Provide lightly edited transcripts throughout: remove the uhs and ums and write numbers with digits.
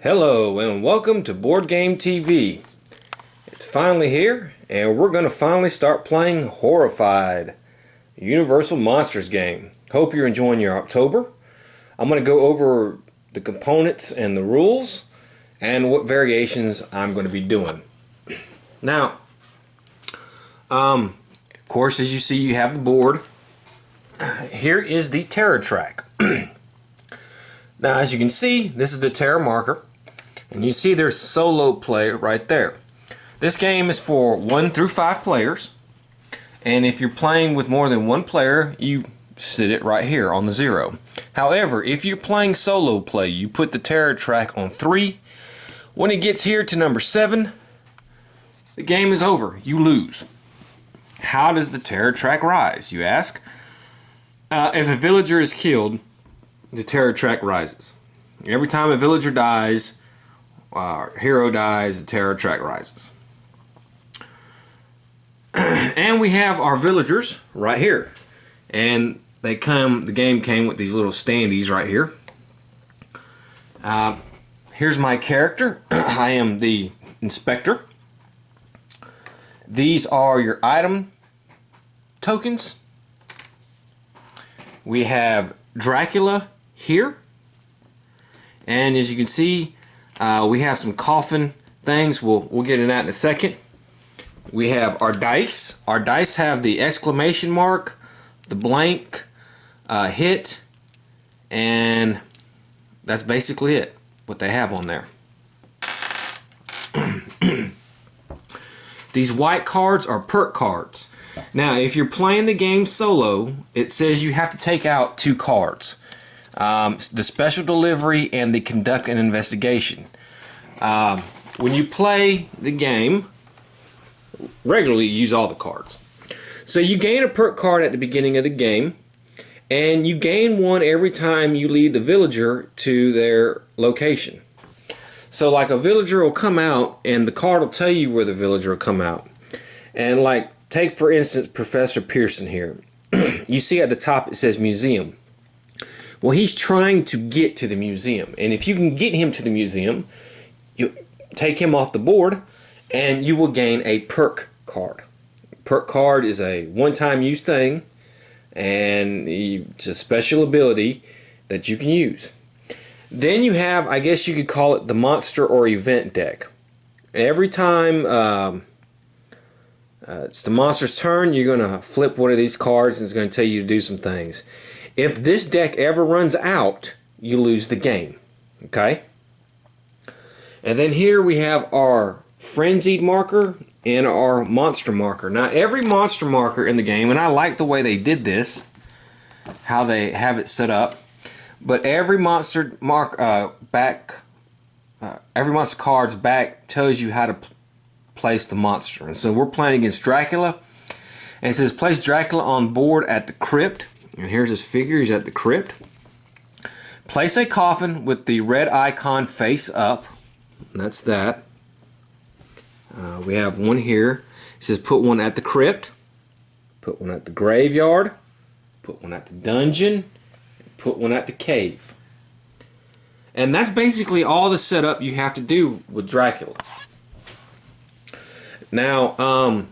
Hello and welcome to Board Game TV. It's finally here and we're going to finally start playing Horrified, Universal Monsters game. Hope you're enjoying your October. I'm going to go over the components and the rules and what variations I'm going to be doing. Now, of course, as you see, you have the board. Here is the terror track. Now, as you can see, this is the terror marker. And you see there's solo play right there. This game is for 1 through 5 players. And if you're playing with more than one player, you sit it right here on the 0. However, if you're playing solo play, you put the terror track on 3. When it gets here to number 7, the game is over. You lose. How does the terror track rise, you ask? If a villager is killed, the terror track rises. Every time a villager dies, our hero dies, the terror track rises. And we have our villagers right here. And the game came with these little standees right here. Here's my character. I am the inspector. These are your item tokens. We have Dracula here. And as you can see, we have some coffin things. We'll get into that in a second. We have our dice. Our dice have the exclamation mark, the blank, hit, and that's basically it, what they have on there. These white cards are perk cards. Now, if you're playing the game solo, it says you have to take out 2 cards. The special delivery and the conduct an investigation. When you play the game regularly, you use all the cards. So you gain a perk card at the beginning of the game, and you gain one every time you lead the villager to their location. So like a villager will come out and the card will tell you where the villager will come out. And like, take for instance Professor Pearson here. You see at the top it says museum. Well, he's trying to get to the museum, and if you can get him to the museum, you take him off the board and you will gain a perk card. Perk card is a one-time use thing, and it's a special ability that you can use. Then you have, I guess you could call it the monster or event deck. Every time it's the monster's turn, you're going to flip one of these cards and it's going to tell you to do some things. If this deck ever runs out, you lose the game. Okay? And then here we have our frenzied marker and our monster marker. Now, every monster marker in the game, and I like the way they did this, how they have it set up, but every monster every monster card's back tells you how to place the monster. And so we're playing against Dracula, and it says place Dracula on board at the crypt. And here's his figure. He's at the crypt. Place a coffin with the red icon face up. And that's that. We have one here. It says put one at the crypt, put one at the graveyard, put one at the dungeon, put one at the cave. And that's basically all the setup you have to do with Dracula. Now,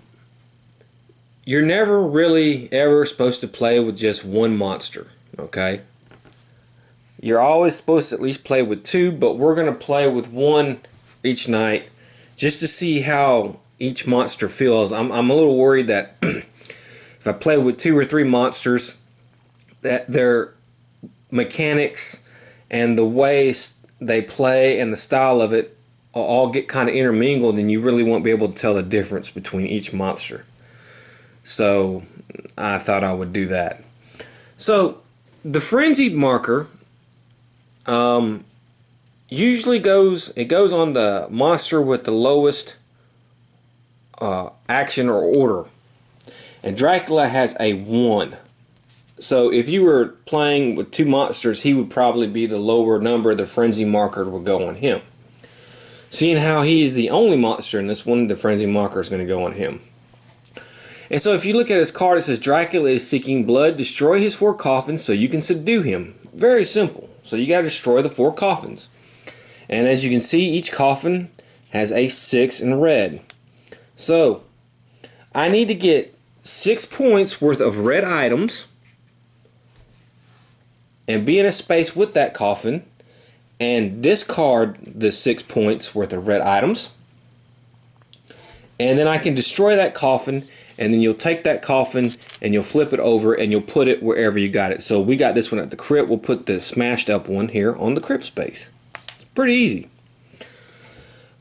you're never really ever supposed to play with just one monster, okay? You're always supposed to at least play with 2, but we're going to play with 1 each night just to see how each monster feels. I'm a little worried that if I play with 2 or 3 monsters, that their mechanics and the way they play and the style of it all get kind of intermingled, and you really won't be able to tell the difference between each monster. So I thought I would do that. So the frenzied marker usually goes on the monster with the lowest action or order, and Dracula has a 1. So if you were playing with 2 monsters, he would probably be the lower number. The frenzy marker would go on him. Seeing how he is the only monster in this one, the frenzy marker is going to go on him. And so if you look at his card, it says Dracula is seeking blood. Destroy his 4 coffins so you can subdue him. Very simple. So you got to destroy the 4 coffins. And as you can see, each coffin has a 6 in red. So I need to get 6 points worth of red items and be in a space with that coffin and discard the 6 points worth of red items. And then I can destroy that coffin, and then you'll take that coffin and you'll flip it over and you'll put it wherever you got it. So we got this one at the crypt. We'll put the smashed up one here on the crypt space. It's pretty easy.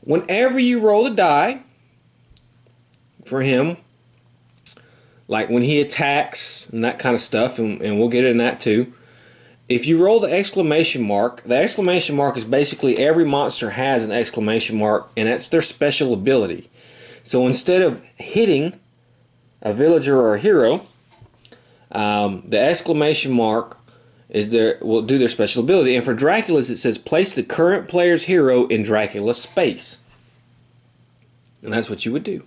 Whenever you roll the die for him, like when he attacks and that kind of stuff, and we'll get into that too, if you roll the exclamation mark is basically every monster has an exclamation mark, and that's their special ability. So instead of hitting a villager or a hero, the exclamation mark will do their special ability. And for Dracula's, it says place the current player's hero in Dracula's space. And that's what you would do.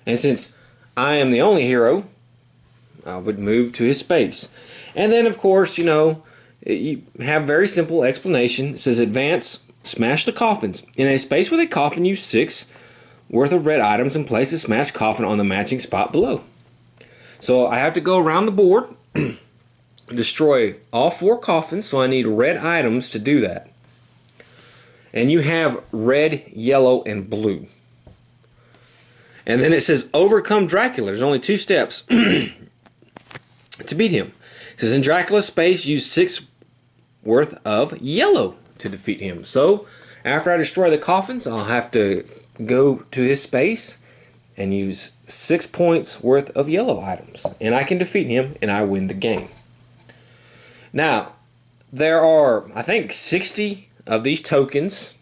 And since I am the only hero, I would move to his space. And then, of course, you know, you have very simple explanation. It says advance, smash the coffins. In a space with a coffin, use 6 worth of red items and place a smashed coffin on the matching spot below. So I have to go around the board, destroy all 4 coffins, so I need red items to do that. And you have red, yellow, and blue. And then it says overcome Dracula. There's only 2 steps to beat him. It says in Dracula's space, use 6 worth of yellow to defeat him. So after I destroy the coffins, I'll have to go to his space and use 6 points worth of yellow items. And I can defeat him and I win the game. Now, there are, I think, 60 of these tokens.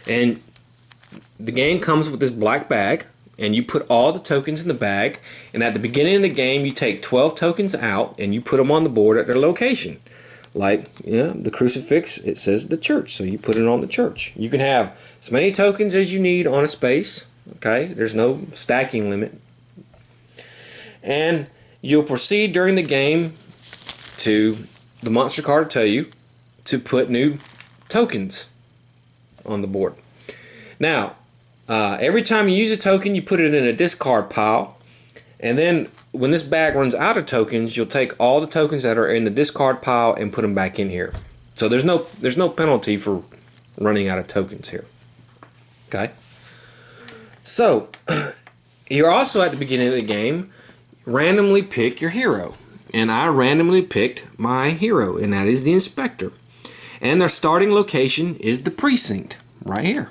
And the game comes with this black bag. And you put all the tokens in the bag. And at the beginning of the game, you take 12 tokens out and you put them on the board at their location. Like, you know, the crucifix, it says the church, so you put it on the church. You can have as many tokens as you need on a space, okay? There's no stacking limit. And you'll proceed during the game to, the monster card will tell you, to put new tokens on the board. Now, every time you use a token, you put it in a discard pile. And then when this bag runs out of tokens, you'll take all the tokens that are in the discard pile and put them back in here. So there's no penalty for running out of tokens here. Okay? So you're also at the beginning of the game, randomly pick your hero. And I randomly picked my hero, and that is the Inspector. And their starting location is the precinct, right here.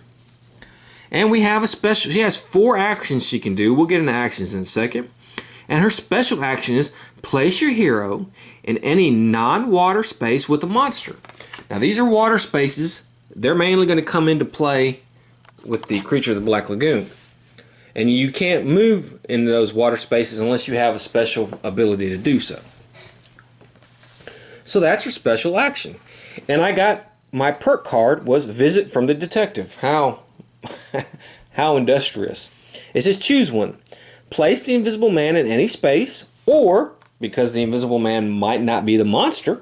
And we have a special, she has 4 actions she can do. We'll get into actions in a second. And her special action is place your hero in any non-water space with a monster. Now these are water spaces. They're mainly going to come into play with the Creature of the Black Lagoon. And you can't move into those water spaces unless you have a special ability to do so. So that's your special action. And I got, my perk card was Visit from the Detective. How industrious. It says choose one. Place the Invisible Man in any space, or, because the Invisible Man might not be the monster,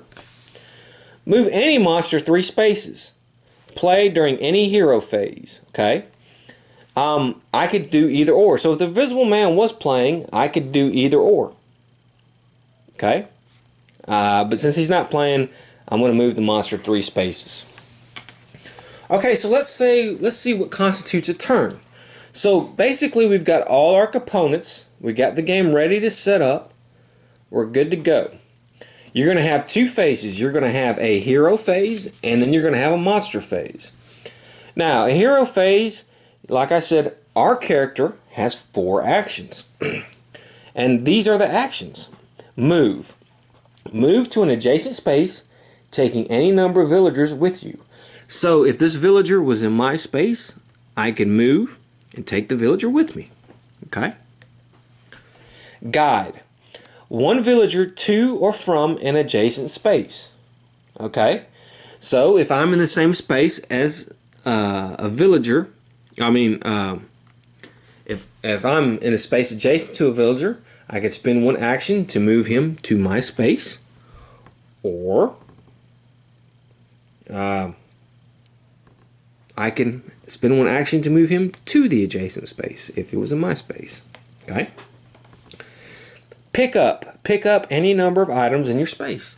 move any monster 3 spaces. Play during any hero phase. Okay? I could do either or. So if the Invisible Man was playing, I could do either or. Okay? But since he's not playing, I'm going to move the monster 3 spaces. Okay, so let's see what constitutes a turn. So basically we've got all our components. We got the game ready to set up. We're good to go. You're going to have 2 phases. You're going to have a hero phase, and then you're going to have a monster phase. Now, a hero phase, like I said, our character has 4 actions. And these are the actions. Move. Move to an adjacent space, taking any number of villagers with you. So if this villager was in my space, I can move and take the villager with me. Okay? Guide. 1 villager to or from an adjacent space. Okay? So if I'm in the same space as a villager, if I'm in a space adjacent to a villager, I could spend 1 action to move him to my space. Or I can spend one action to move him to the adjacent space if it was in my space. Okay. Pick up any number of items in your space.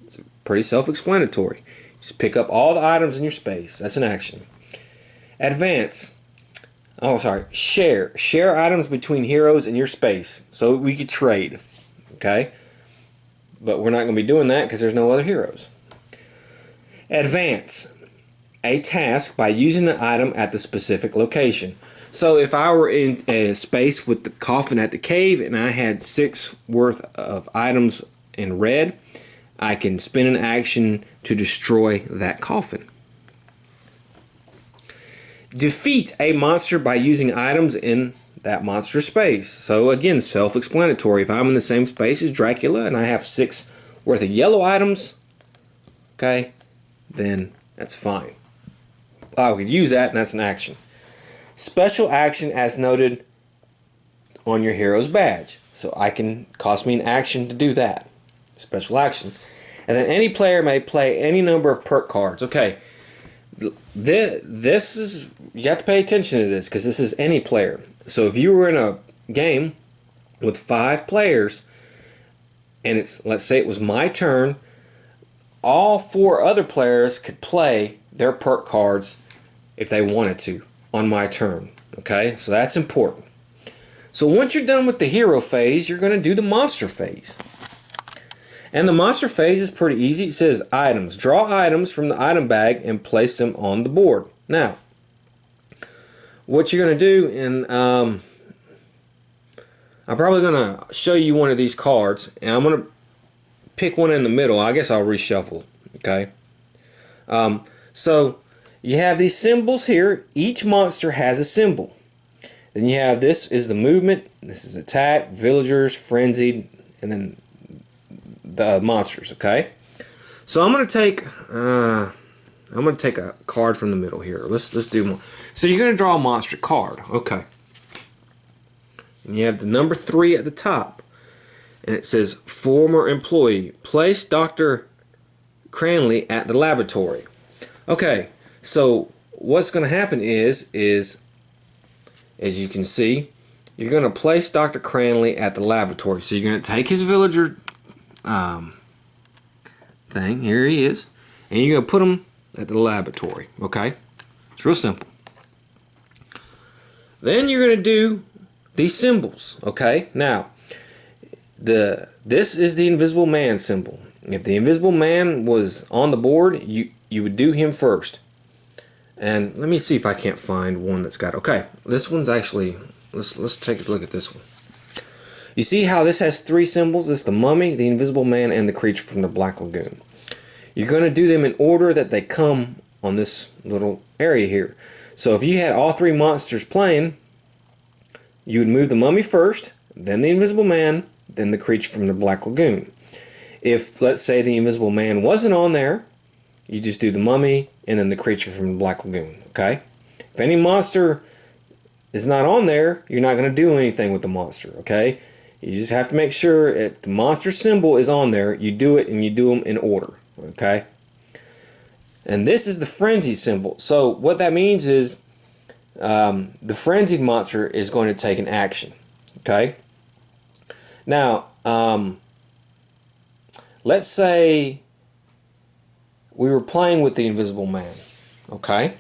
It's pretty self-explanatory. Just pick up all the items in your space. That's an action. Advance. Oh, sorry. Share items between heroes in your space so we could trade. Okay? But we're not going to be doing that because there's no other heroes. Advance a task by using the item at the specific location. So if I were in a space with the coffin at the cave and I had 6 worth of items in red, I can spend an action to destroy that coffin. Defeat a monster by using items in that monster space. So again, self-explanatory. If I'm in the same space as Dracula and I have 6 worth of yellow items, okay, then that's fine. I could use that, and that's an action. Special action as noted on your hero's badge. So I can cost me an action to do that. Special action. And then any player may play any number of perk cards. Okay. This is, you have to pay attention to this because this is any player. So if you were in a game with 5 players and it's, let's say it was my turn, all 4 other players could play their perk cards if they wanted to on my turn. Okay, so that's important. So once you're done with the hero phase, you're going to do the monster phase. And the monster phase is pretty easy. It says items. Draw items from the item bag and place them on the board. Now, what you're going to do, and I'm probably going to show you one of these cards, and I'm going to pick one in the middle. I guess I'll reshuffle. Okay. So you have these symbols here. Each monster has a symbol. Then you have, this is the movement, this is attack, villagers, frenzied, and then the monsters. Okay. So I'm going to take a card from the middle here. Let's do one. So you're going to draw a monster card. Okay. And you have the number 3 at the top. And it says former employee. Place Dr. Cranley at the laboratory. Okay. So what's going to happen is as you can see, you're going to place Dr. Cranley at the laboratory. So you're going to take his villager thing. Here he is. And you're going to put him at the laboratory. Okay? It's real simple. Then you're going to do these symbols. Okay? Now, this is the Invisible Man symbol. If the Invisible Man was on the board, you would do him first. And let me see if I can't find one that's got, okay, this one's actually, let's take a look at this one. You see how this has 3 symbols? It's the mummy, the Invisible Man, and the creature from the Black Lagoon. You're going to do them in order that they come on this little area here. So if you had all 3 monsters playing, you would move the mummy first, then the Invisible Man, then the creature from the Black Lagoon. If, let's say, the Invisible Man wasn't on there, you just do the mummy and then the creature from the Black Lagoon. Okay? If any monster is not on there, you're not going to do anything with the monster. Okay? You just have to make sure if the monster symbol is on there, you do it and you do them in order. Okay? And this is the frenzy symbol. So what that means is the frenzied monster is going to take an action. Okay? Now, let's say we were playing with the Invisible Man, okay?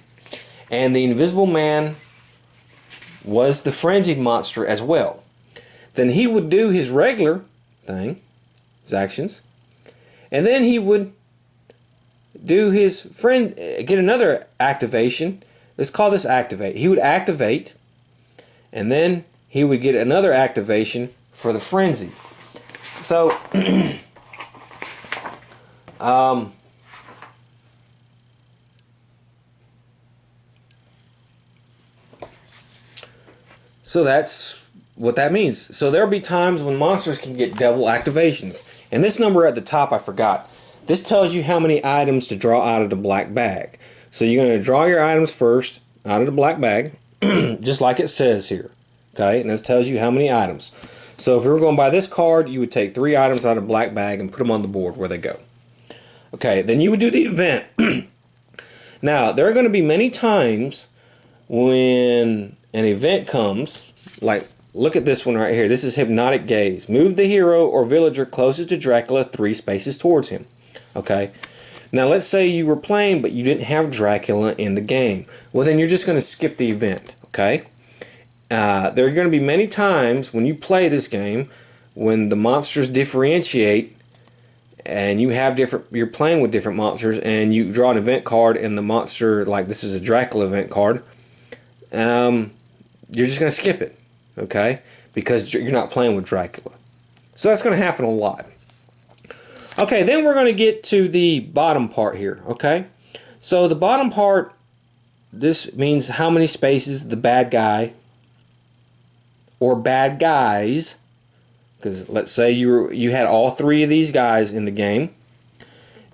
And the Invisible Man was the frenzied monster as well. Then he would do his regular thing, his actions, and then he would do his get another activation. Let's call this activate. He would activate, and then he would get another activation for the frenzy. So, so that's what that means. So there'll be times when monsters can get double activations. And this number at the top, I forgot. This tells you how many items to draw out of the black bag. So you're going to draw your items first out of the black bag, just like it says here. Okay, and this tells you how many items. So if we were going by this card, you would take 3 items out of the black bag and put them on the board where they go. Okay, then you would do the event. Now, there are going to be many times when an event comes, like, look at this one right here. This is Hypnotic Gaze. Move the hero or villager closest to Dracula 3 spaces towards him. Okay? Now, let's say you were playing, but you didn't have Dracula in the game. Well, then you're just going to skip the event. Okay? There are going to be many times when you play this game when the monsters differentiate and you have you're playing with different monsters and you draw an event card and the monster, like this is a Dracula event card, you're just going to skip it. Okay? Because you're not playing with Dracula. So that's going to happen a lot. Okay, then we're going to get to the bottom part here. Okay? So the bottom part, this means how many spaces the bad guy or bad guys, because let's say you had all 3 of these guys in the game,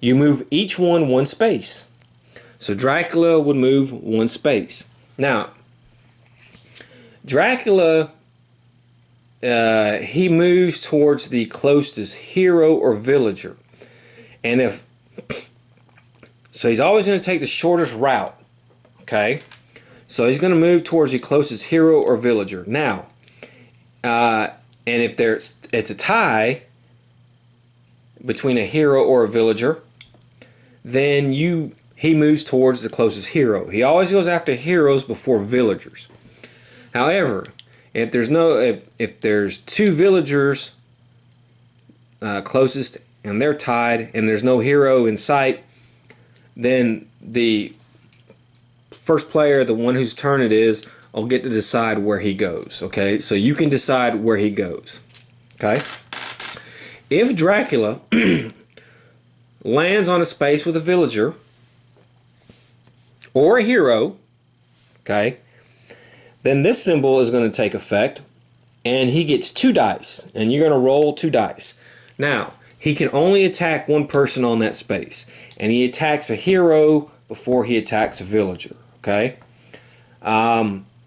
you move each one space. So Dracula would move 1 space. Now, Dracula, he moves towards the closest hero or villager. And so he's always going to take the shortest route. Okay? So he's going to move towards the closest hero or villager. Now, and if it's a tie between a hero or a villager, then he moves towards the closest hero. He always goes after heroes before villagers. However, if there's 2 villagers closest and they're tied and there's no hero in sight, then the first player, the one whose turn it is, will get to decide where he goes. Okay, so you can decide where he goes. Okay, if Dracula lands on a space with a villager or a hero, okay, then this symbol is going to take effect and he gets 2 dice and you're going to roll 2 dice. Now, he can only attack one person on that space and he attacks a hero before he attacks a villager. Okay,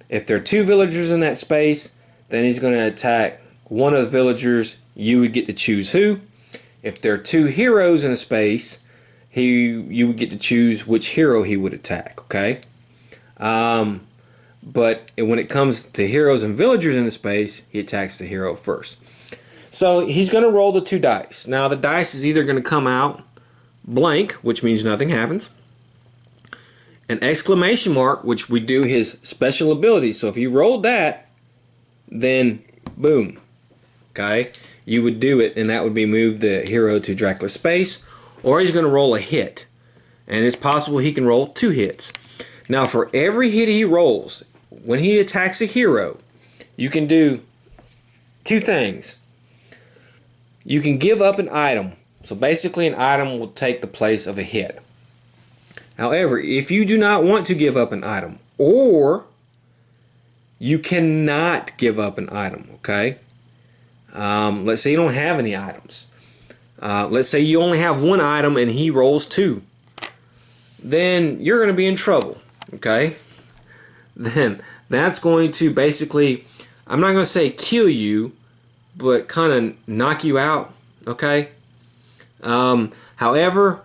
if there are 2 villagers in that space, then he's going to attack one of the villagers. You would get to choose who. If there are 2 heroes in a space, you would get to choose which hero he would attack. Okay, but when it comes to heroes and villagers in the space, he attacks the hero first. So he's going to roll the 2 dice. Now the dice is either going to come out blank, which means nothing happens, an exclamation mark, which we do his special ability. So if he rolled that, then boom. Okay, you would do it, and that would be move the hero to Dracula's space, or he's going to roll a hit, and it's possible he can roll 2 hits. Now, for every hit he rolls, when he attacks a hero, you can do 2 things. You can give up an item. So basically, an item will take the place of a hit. However, if you do not want to give up an item, or you cannot give up an item, okay? Let's say you don't have any items. Let's say you only have 1 item and he rolls 2. Then you're going to be in trouble, okay? Then that's going to basically, I'm not going to say kill you, but kind of knock you out, okay? However,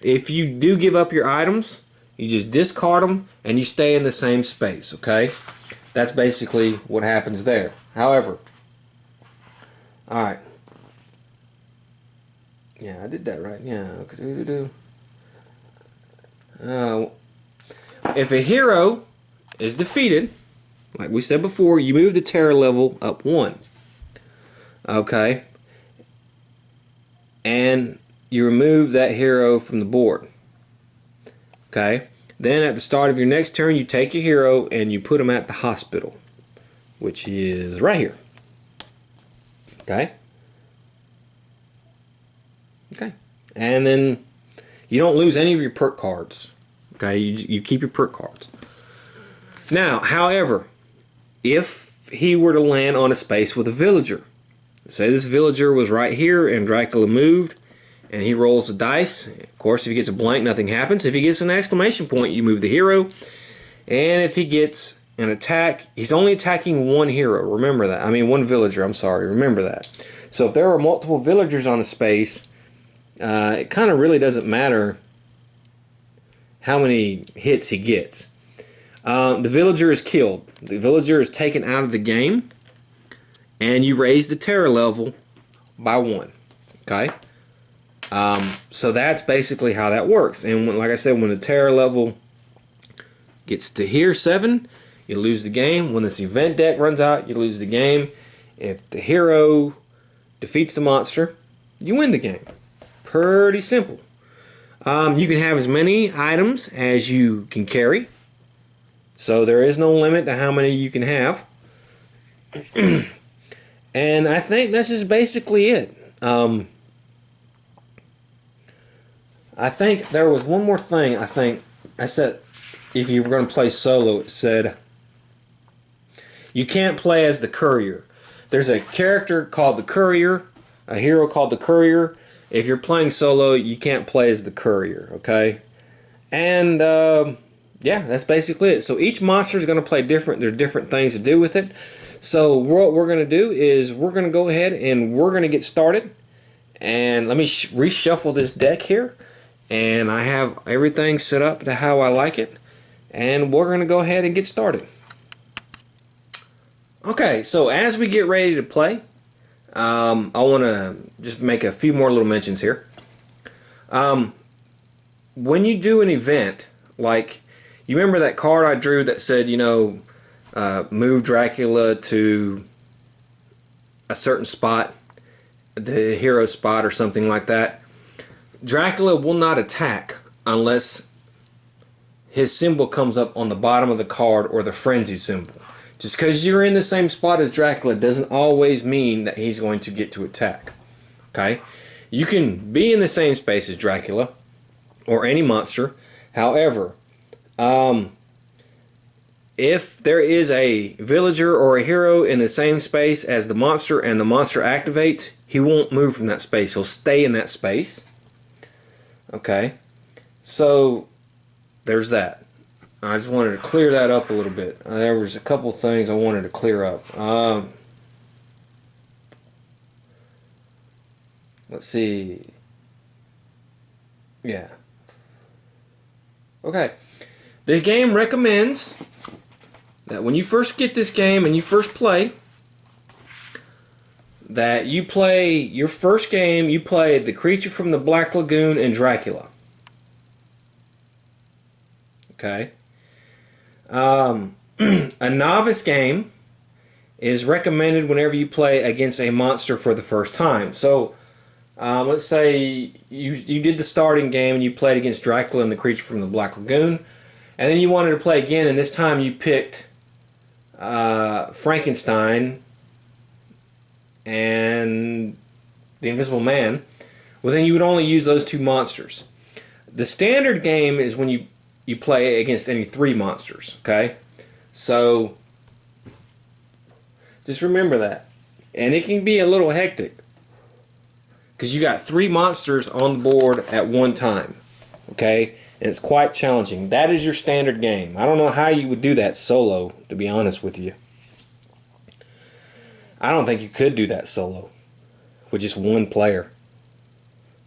if you do give up your items, you just discard them and you stay in the same space, okay? That's basically what happens there. However, alright. Yeah, I did that right. Yeah, okay. If a hero is defeated, like we said before, you move the terror level up 1. Okay? And you remove that hero from the board. Okay? Then at the start of your next turn, you take your hero and you put him at the hospital, which is right here. Okay? Okay. And then you don't lose any of your perk cards. Okay? You keep your perk cards. Now, however, if he were to land on a space with a villager, say this villager was right here and Dracula moved, and he rolls the dice. Of course, if he gets a blank, nothing happens. If he gets an exclamation point, you move the hero. And if he gets an attack, he's only attacking 1 hero. Remember that. I mean, 1 villager. I'm sorry. Remember that. So if there are multiple villagers on a space, it kind of really doesn't matter how many hits he gets. The villager is killed. The villager is taken out of the game, and you raise the terror level by 1. Okay? So that's basically how that works. And like I said, when the terror level gets to here, 7, you lose the game. When this event deck runs out, you lose the game. If the hero defeats the monster, you win the game. Pretty simple. You can have as many items as you can carry. So there is no limit to how many you can have. And I think this is basically it. I think there was one more thing. I said if you were going to play solo, it said you can't play as the courier. There's a character called the courier, a hero called the courier. If you're playing solo, you can't play as the courier, okay? And yeah, that's basically it. So each monster is going to play different. There's different things to do with it. So what we're going to do is we're going to go ahead and we're going to get started. And let me reshuffle this deck here. And I have everything set up to how I like it. And we're going to go ahead and get started. Okay, so as we get ready to play, I want to just make a few more little mentions here. When you do an event, like, you remember that card I drew that said, you know, move Dracula to a certain spot, the hero spot or something like that. Dracula will not attack unless his symbol comes up on the bottom of the card or the frenzy symbol. Just because you're in the same spot as Dracula doesn't always mean that he's going to get to attack. Okay? You can be in the same space as Dracula or any monster. However, if there is a villager or a hero in the same space as the monster and the monster activates, he won't move from that space. He'll stay in that space. Okay? So, there's that. I just wanted to clear that up a little bit. There was a couple things I wanted to clear up. Let's see. Yeah. Okay. The game recommends that when you first get this game and you first play, that you play your first game, you play the Creature from the Black Lagoon and Dracula. Okay. A novice game is recommended whenever you play against a monster for the first time. So, let's say you did the starting game and you played against Dracula and the Creature from the Black Lagoon, and then you wanted to play again, and this time you picked Frankenstein and the Invisible Man. Well, then you would only use those 2 monsters. The standard game is when you play against any 3 monsters, okay? So, just remember that. And it can be a little hectic, because you got 3 monsters on the board at one time, okay? And it's quite challenging. That is your standard game. I don't know how you would do that solo, to be honest with you. I don't think you could do that solo with just one player.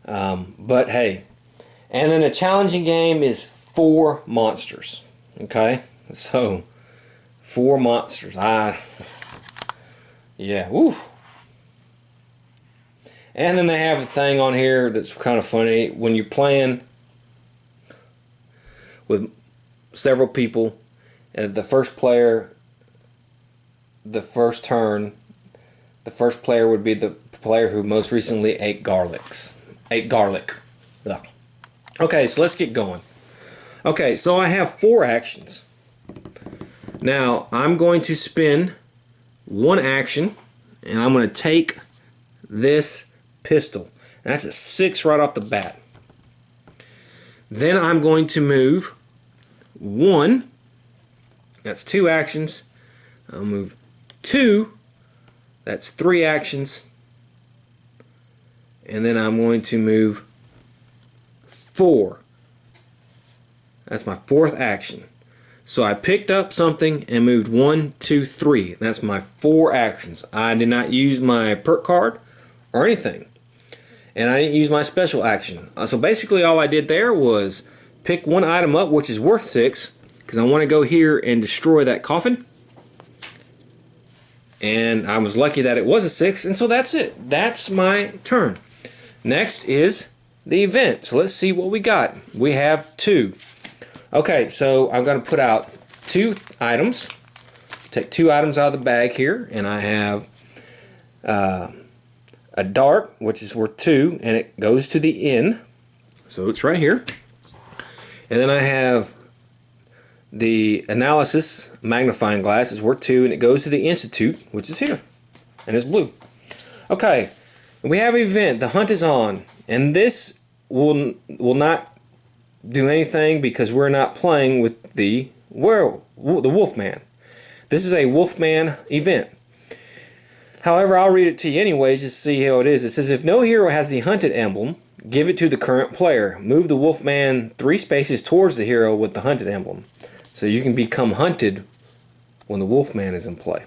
But hey. And then a challenging game is 4 monsters. Okay? So, 4 monsters. Yeah, woo. And then they have a thing on here that's kind of funny. When you're playing with several people, and the first player, the first turn, the first player would be the player who most recently ate garlic. Yeah. Okay, so let's get going. Okay, so I have 4 actions. Now, I'm going to spin 1 action, and I'm going to take this pistol. That's a 6 right off the bat. Then I'm going to move 1. That's 2 actions. I'll move 2. That's 3 actions. And then I'm going to move 4. That's my 4th action. So I picked up something and moved 1, 2, 3. That's my 4 actions. I did not use my perk card or anything. And I didn't use my special action. So basically all I did there was pick one item up which is worth 6, because I want to go here and destroy that coffin. And I was lucky that it was a 6, and so that's it. That's my turn. Next is the event. So let's see what we got. We have 2. Okay, so I'm going to put out 2 items. Take 2 items out of the bag here, and I have a dart, which is worth 2, and it goes to the inn. So it's right here. And then I have the analysis magnifying glass is worth 2, and it goes to the institute, which is here, and it's blue. Okay, we have an event. The hunt is on, and this will not do anything because we're not playing with the Wolfman. This is a Wolfman event. However, I'll read it to you anyways just to see how it is. It says, if no hero has the hunted emblem, give it to the current player. Move the Wolfman 3 spaces towards the hero with the hunted emblem. So you can become hunted when the Wolfman is in play.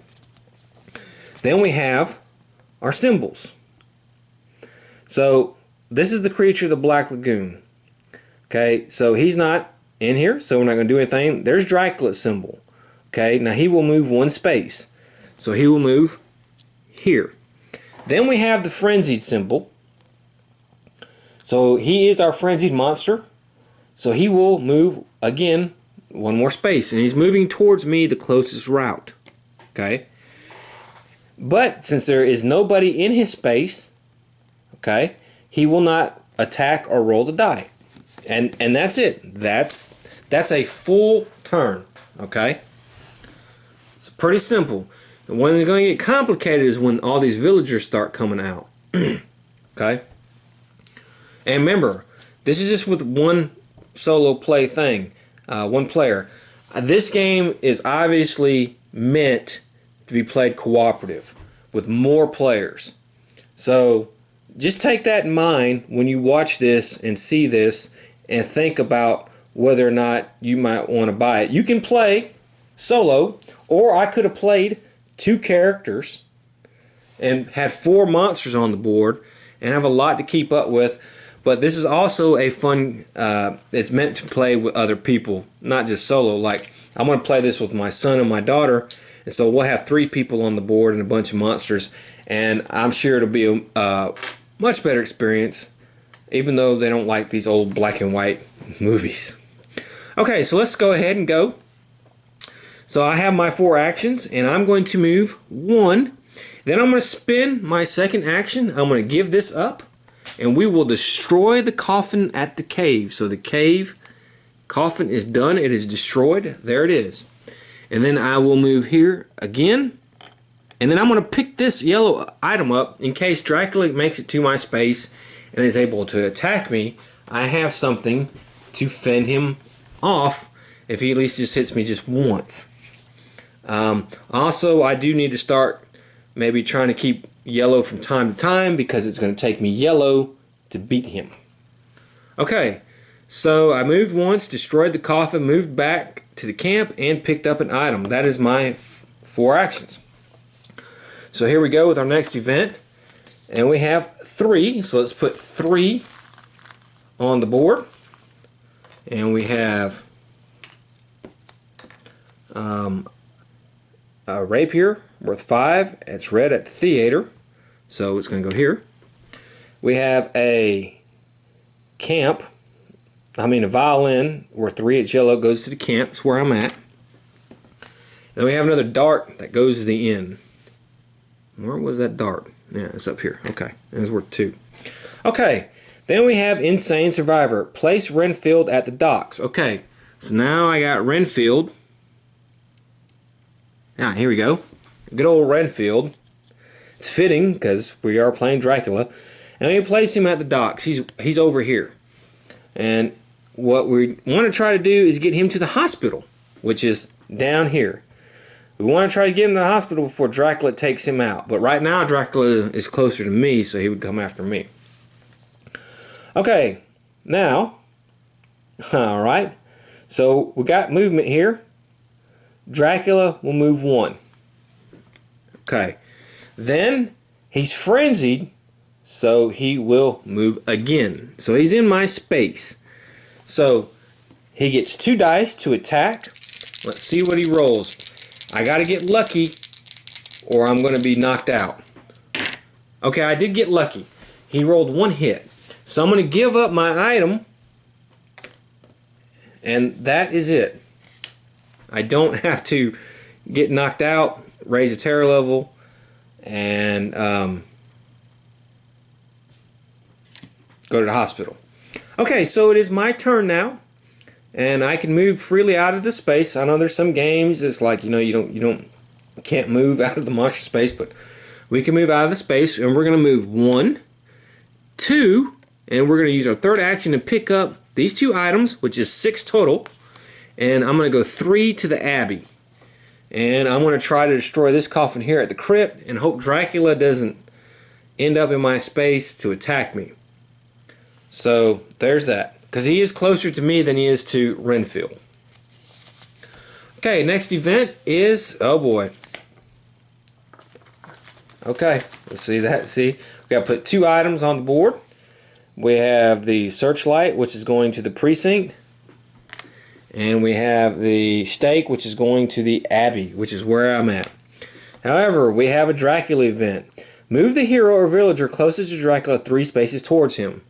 Then we have our symbols. So this is the creature of the Black Lagoon. Okay, so he's not in here, so we're not going to do anything. There's Dracula's symbol. Okay, now he will move 1 space. So he will move here. Then we have the frenzied symbol. So he is our frenzied monster. So he will move again 1 more space, and he's moving towards me the closest route. Okay, but since there is nobody in his space, okay, he will not attack or roll the die, and that's it. That's a full turn. Okay, it's pretty simple. And when it's going to get complicated is when all these villagers start coming out. Okay, and remember, this is just with one solo play thing. 1 player. This game is obviously meant to be played cooperative with more players. So just take that in mind when you watch this and see this and think about whether or not you might want to buy it. You can play solo, or I could have played 2 characters and had 4 monsters on the board and have a lot to keep up with. But this is also a fun, it's meant to play with other people, not just solo. Like, I'm going to play this with my son and my daughter, and so we'll have 3 people on the board and a bunch of monsters, and I'm sure it'll be a much better experience, even though they don't like these old black and white movies. Okay, so let's go ahead and go. So I have my 4 actions, and I'm going to move 1. Then I'm going to spin my second action. I'm going to give this up, and we will destroy the coffin at the cave. So the cave coffin is done. It is destroyed. There it is. And then I will move here again. And then I'm going to pick this yellow item up in case Dracula makes it to my space and is able to attack me. I have something to fend him off if he at least just hits me just once. Also, I do need to start maybe trying to keep yellow from time to time because it's going to take me yellow to beat him. Okay, so I moved once, destroyed the coffin, moved back to the camp, and picked up an item. That is my 4 actions. So here we go with our next event, and we have 3. So let's put 3 on the board, and we have a rapier worth 5. It's red at the theater, so it's going to go here. We have a violin worth 3. It's yellow, goes to the camp. That's where I'm at. Then we have another dart that goes to the inn. Where was that dart? Yeah, it's up here. Okay, and it's worth 2. Okay, then we have Insane Survivor. Place Renfield at the docks. Okay, so now I got Renfield. Ah, here we go. Good old Renfield. It's fitting because we are playing Dracula. And we place him at the docks. He's over here. And what we want to try to do is get him to the hospital, which is down here. We want to try to get him to the hospital before Dracula takes him out. But right now Dracula is closer to me, so he would come after me. Okay, now, alright, so we got movement here. Dracula will move 1. Okay, then he's frenzied, so he will move again. So he's in my space. So He gets 2 dice to attack. Let's see what he rolls. I gotta get lucky or I'm gonna be knocked out. Okay, I did get lucky. He rolled 1 hit. So I'm gonna give up my item, and that is it. I don't have to get knocked out, raise a terror level, and go to the hospital. Okay, so it is my turn now, and I can move freely out of the space. I know there's some games it's like, you know, you can't move out of the monster space, but we can move out of the space, and we're gonna move 1, 2, and we're gonna use our third action to pick up these 2 items, which is 6 total, and I'm gonna go 3 to the Abbey. And I'm going to try to destroy this coffin here at the crypt and hope Dracula doesn't end up in my space to attack me. So there's that. Because he is closer to me than he is to Renfield. Okay, next event is... oh boy. Okay, let's see that. See, we got to put 2 items on the board. We have the searchlight, which is going to the precinct. And we have the stake, which is going to the Abbey, which is where I'm at. However, we have a Dracula event. Move the hero or villager closest to Dracula 3 spaces towards him.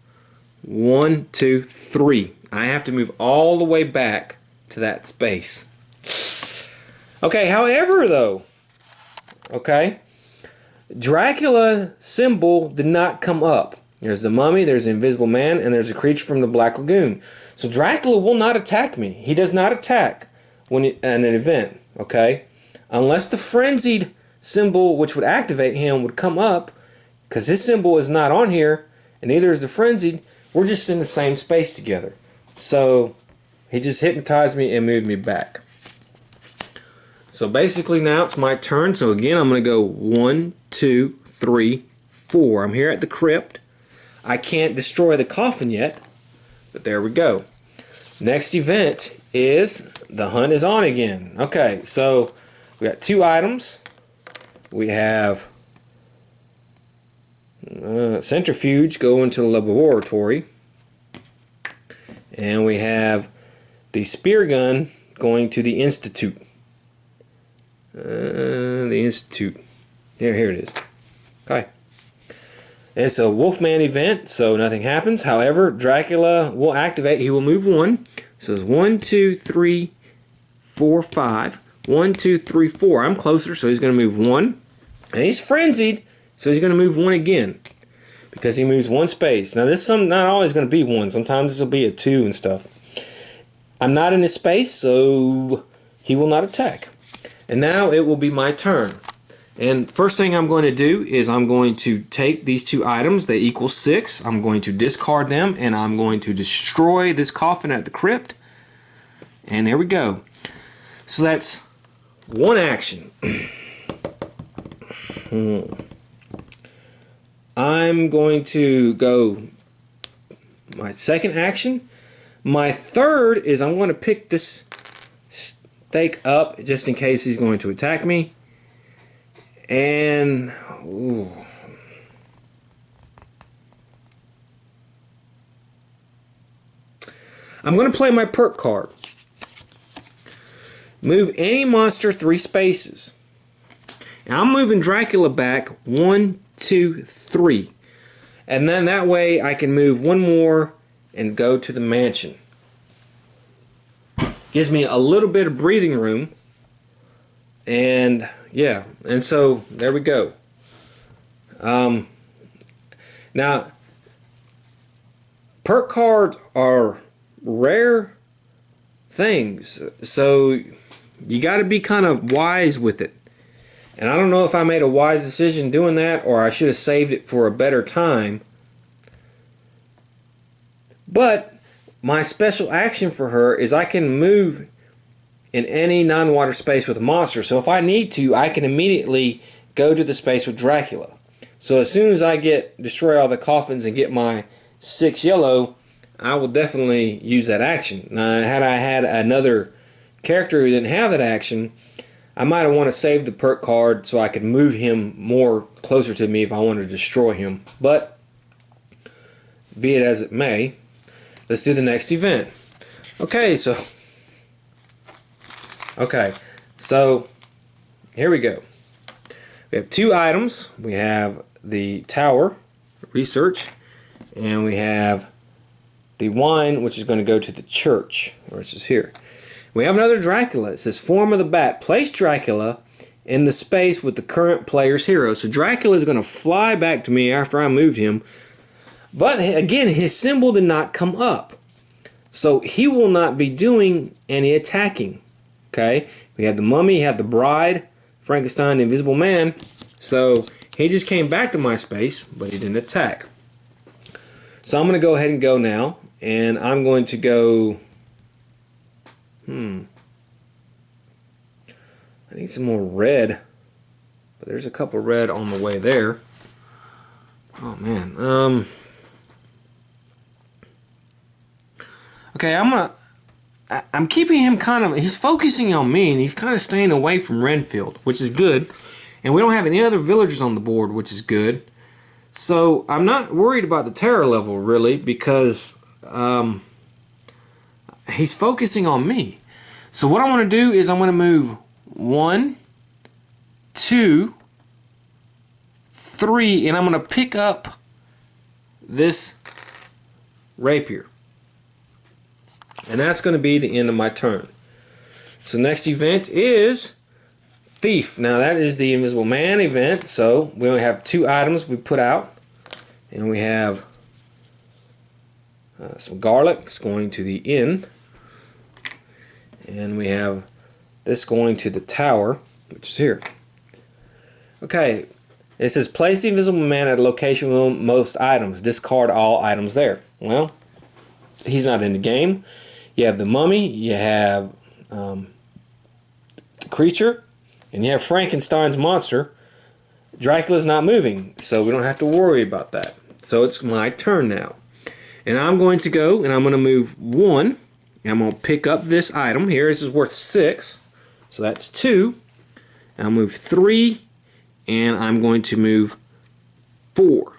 1, 2, 3. I have to move all the way back to that space. Okay, however, though, okay, Dracula symbol did not come up. There's the mummy, there's the invisible man, and there's a creature from the Black Lagoon. So Dracula will not attack me. He does not attack when in an event, okay? Unless the frenzied symbol, which would activate him, would come up, because his symbol is not on here, and neither is the frenzied. We're just in the same space together. So he just hypnotized me and moved me back. So basically now it's my turn. So again, I'm going to go 1, 2, 3, 4. I'm here at the crypt. I can't destroy the coffin yet, but there we go. Next event is the hunt is on again. Okay, so we got 2 items. We have centrifuge going to the laboratory, and we have the spear gun going to the institute. The institute. Here it is. Okay. It's a Wolfman event, so nothing happens. However, Dracula will activate. He will move 1. So it's 1, 2, 3, 4, 5. 1, 2, 3, 4. I'm closer, so he's going to move 1. And he's frenzied, so he's going to move 1 again. Because he moves 1 space. Now, this is not always going to be 1. Sometimes this will be a 2 and stuff. I'm not in his space, so he will not attack. And now it will be my turn. And first thing I'm going to do is I'm going to take these 2 items. They equal 6. I'm going to discard them, and I'm going to destroy this coffin at the crypt. And there we go. So that's 1 action. I'm going to go my second action. My third is I'm going to pick this stake up just in case he's going to attack me. And ooh. I'm going to play my perk card. Move any monster 3 spaces. And I'm moving Dracula back 1, 2, 3. And then that way I can move 1 more and go to the mansion. Gives me a little bit of breathing room. And yeah, and so there we go. Now, perk cards are rare things, so you got to be kind of wise with it. And I don't know if I made a wise decision doing that, or I should have saved it for a better time. But my special action for her is I can move in any non-water space with a monster. So if I need to, I can immediately go to the space with Dracula. So as soon as I destroy all the coffins and get my 6 yellow, I will definitely use that action. Now, had I had another character who didn't have that action, I might have wanted to save the perk card so I could move him more closer to me if I wanted to destroy him. But be it as it may, let's do the next event. Okay, so here we go. We have two items. We have the tower, research, and we have the wine, which is going to go to the church, which is here. We have another Dracula. It says, form of the bat. Place Dracula in the space with the current player's hero. So Dracula is going to fly back to me after I moved him. But again, his symbol did not come up. So he will not be doing any attacking. Okay? We have the mummy, we have the bride, Frankenstein, the Invisible Man. So he just came back to my space, but he didn't attack. So I'm going to go ahead and go now. And I'm going to go... I need some more red. But there's a couple red on the way there. Oh, man. Okay, I'm keeping him kind of... He's focusing on me, and he's kind of staying away from Renfield, which is good. And we don't have any other villagers on the board, which is good. So I'm not worried about the terror level, really, because he's focusing on me. So what I want to do is I'm going to move 1, 2, 3, and I'm going to pick up this rapier. And that's going to be the end of my turn. So next event is Thief. Now that is the Invisible Man event. So we only have 2 items we put out. And we have some garlic. It's going to the inn. And we have this going to the tower, which is here. Okay. It says place the Invisible Man at a location with most items. Discard all items there. Well, he's not in the game. You have the mummy, you have the creature, and you have Frankenstein's monster. Dracula's not moving, so we don't have to worry about that. So it's my turn now. And I'm going to go, and I'm going to move 1, and I'm going to pick up this item here. This is worth 6, so that's 2. And I'll move 3, and I'm going to move 4.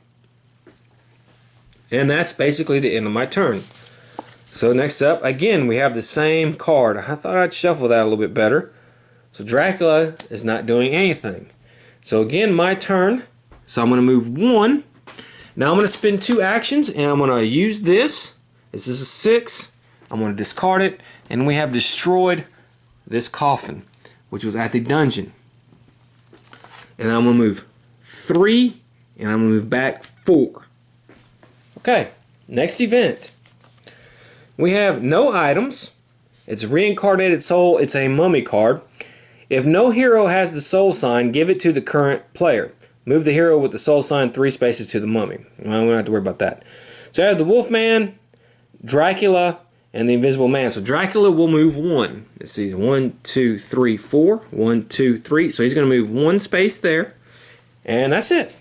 And that's basically the end of my turn. So next up, again, we have the same card. I thought I'd shuffle that a little bit better. So Dracula is not doing anything. So again, my turn. So I'm going to move 1. Now I'm going to spend 2 actions, and I'm going to use this. This is a 6. I'm going to discard it, and we have destroyed this coffin, which was at the dungeon. And I'm going to move 3, and I'm going to move back 4. Okay, next event. We have no items. It's reincarnated soul. It's a mummy card. If no hero has the soul sign, give it to the current player. Move the hero with the soul sign 3 spaces to the mummy. Well, we don't have to worry about that. So I have the Wolfman, Dracula, and the Invisible Man. So Dracula will move 1. Let's see, 1, 2, 3, 4. 1, 2, 3. So he's going to move 1 space there. And that's it.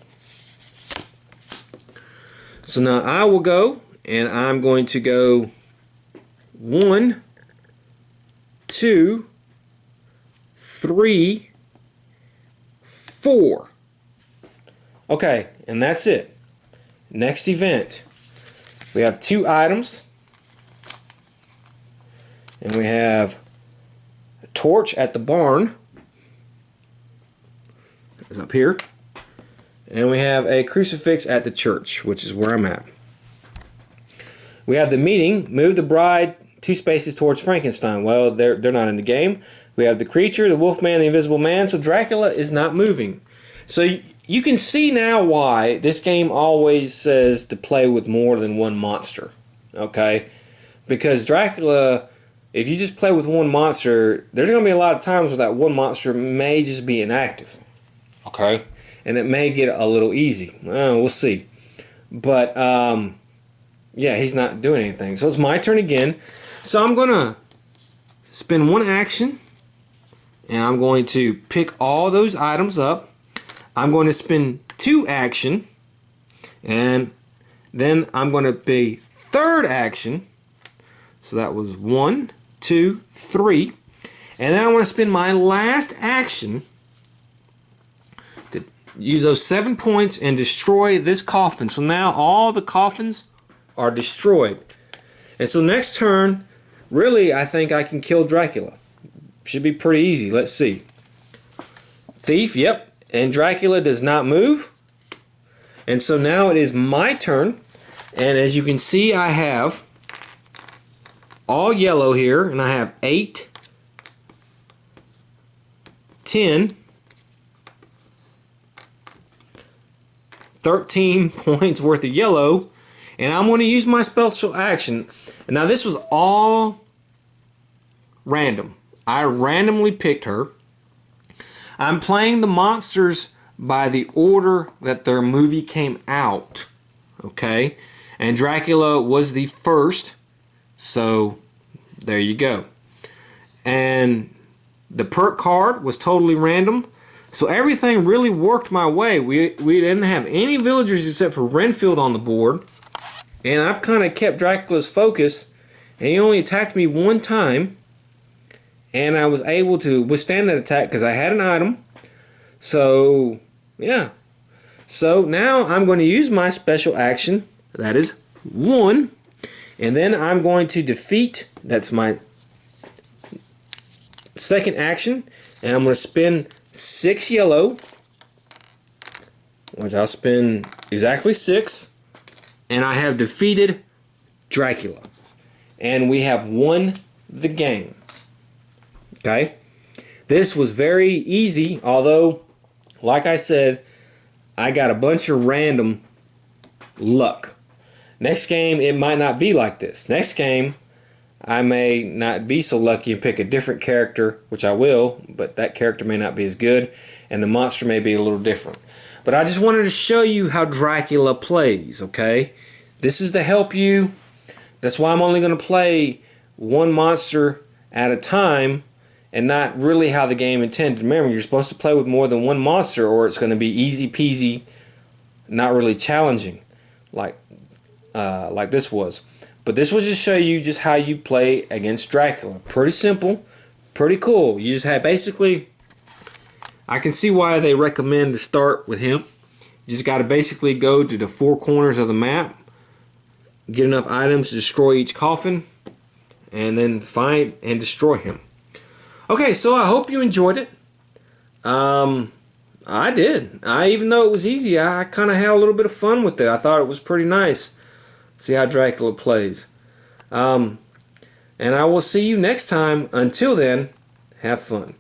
So now I will go, and I'm going to go 1, 2, 3, 4. Okay, and that's it. Next event. We have 2 items. And we have a torch at the barn. It's up here. And we have a crucifix at the church, which is where I'm at. We have the meeting. Move the bride 2 spaces towards Frankenstein. Well, they're not in the game. We have the creature, the Wolfman, the Invisible Man. So Dracula is not moving. So you can see now why this game always says to play with more than 1 monster. Okay? Because Dracula, if you just play with 1 monster, there's going to be a lot of times where that 1 monster may just be inactive. Okay? And it may get a little easy. We'll see. But, yeah, he's not doing anything. So it's my turn again. So I'm going to spend 1 action. And I'm going to pick all those items up. I'm going to spend 2 action. And then I'm going to be 3rd action. So that was 1, 2, 3. And then I want to spend my last action to use those 7 points and destroy this coffin. So now all the coffins are destroyed. And so next turn, really, I think I can kill Dracula. Should be pretty easy. Let's see. Thief, yep. And Dracula does not move. And so now it is my turn. And as you can see, I have all yellow here. And I have 8, 10, 13 points worth of yellow. And I'm going to use my special action. And now this was all random. I randomly picked her. I'm playing the monsters by the order that their movie came out. Okay? And Dracula was the first. So, there you go. And the perk card was totally random. So everything really worked my way. We didn't have any villagers except for Renfield on the board. And I've kind of kept Dracula's focus. And he only attacked me one time. And I was able to withstand that attack because I had an item. So, yeah. So now I'm going to use my special action. That is 1. And then I'm going to defeat. That's my second action. And I'm going to spend 6 yellow. Which I'll spend exactly 6. And I have defeated Dracula. And we have won the game. Okay? This was very easy, although, like I said, I got a bunch of random luck. Next game, it might not be like this. Next game, I may not be so lucky and pick a different character, which I will, but that character may not be as good, and the monster may be a little different. But I just wanted to show you how Dracula plays, okay? This is to help you. That's why I'm only going to play one monster at a time and not really how the game intended. Remember, you're supposed to play with more than one monster or it's going to be easy peasy, not really challenging like this was. But this will just show you just how you play against Dracula. Pretty simple, pretty cool. You just have basically, I can see why they recommend to start with him. You just got to basically go to the 4 corners of the map, get enough items to destroy each coffin, and then find and destroy him. Okay, so I hope you enjoyed it. I did. Even though it was easy, I kind of had a little bit of fun with it. I thought it was pretty nice. See how Dracula plays. And I will see you next time. Until then, have fun.